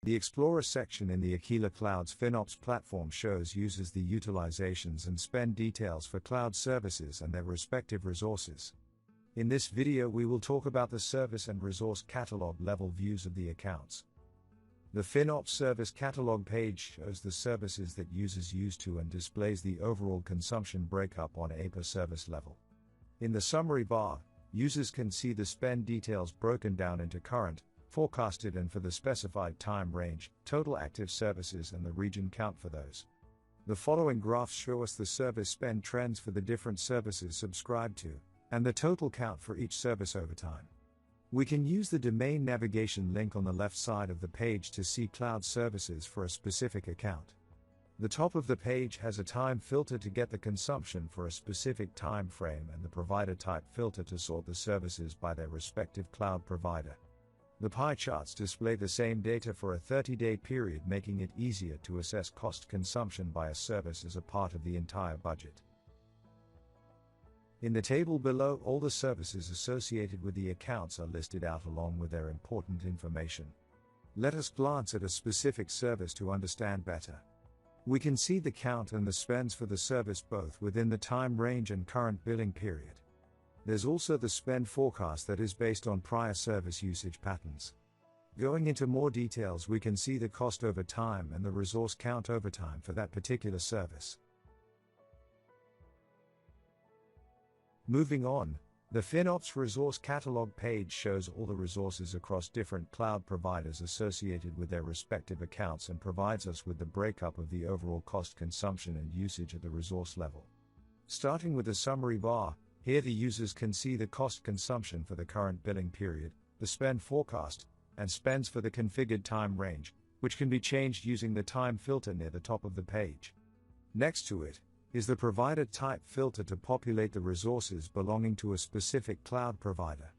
The Explorer section in the Aquila Cloud's FinOps platform shows users the utilizations and spend details for cloud services and their respective resources. In this video we will talk about the service and resource catalog level views of the accounts. The FinOps service catalog page shows the services that users use to and displays the overall consumption breakup on a per service level. In the summary bar, users can see the spend details broken down into current, forecasted and for the specified time range, total active services and the region count for those. The following graphs show us the service spend trends for the different services subscribed to, and the total count for each service over time. We can use the domain navigation link on the left side of the page to see cloud services for a specific account. The top of the page has a time filter to get the consumption for a specific time frame and the provider type filter to sort the services by their respective cloud provider. The pie charts display the same data for a 30-day period, making it easier to assess cost consumption by a service as a part of the entire budget. In the table below, all the services associated with the accounts are listed out along with their important information. Let us glance at a specific service to understand better. We can see the count and the spends for the service both within the time range and current billing period. There's also the spend forecast that is based on prior service usage patterns. Going into more details, we can see the cost over time and the resource count over time for that particular service. Moving on, the FinOps resource catalog page shows all the resources across different cloud providers associated with their respective accounts and provides us with the breakup of the overall cost consumption and usage at the resource level. Starting with the summary bar, here the users can see the cost consumption for the current billing period, the spend forecast, and spends for the configured time range, which can be changed using the time filter near the top of the page. Next to it is the provider type filter to populate the resources belonging to a specific cloud provider.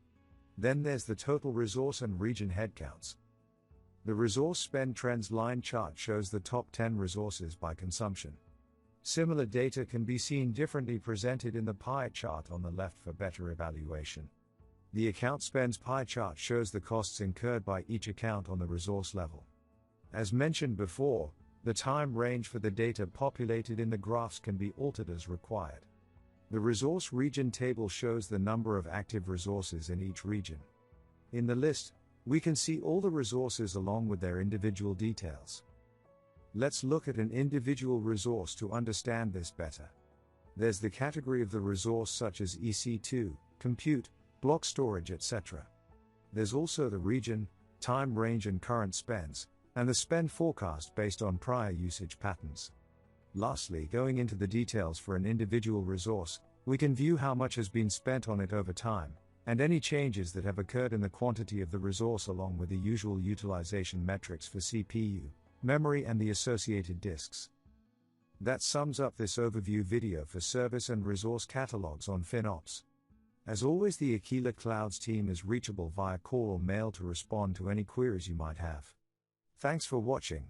Then there's the total resource and region headcounts. The resource spend trends line chart shows the top 10 resources by consumption. Similar data can be seen differently presented in the pie chart on the left for better evaluation. The account spends pie chart shows the costs incurred by each account on the resource level. As mentioned before, the time range for the data populated in the graphs can be altered as required. The resource region table shows the number of active resources in each region. In the list, we can see all the resources along with their individual details. Let's look at an individual resource to understand this better. There's the category of the resource such as EC2, compute, block storage, etc. There's also the region, time range and current spends, and the spend forecast based on prior usage patterns. Lastly, going into the details for an individual resource, we can view how much has been spent on it over time, and any changes that have occurred in the quantity of the resource along with the usual utilization metrics for CPU, memory and the associated disks. That sums up this overview video for service and resource catalogs on FinOps. As always, the Aquila Cloud's team is reachable via call or mail to respond to any queries you might have. Thanks for watching.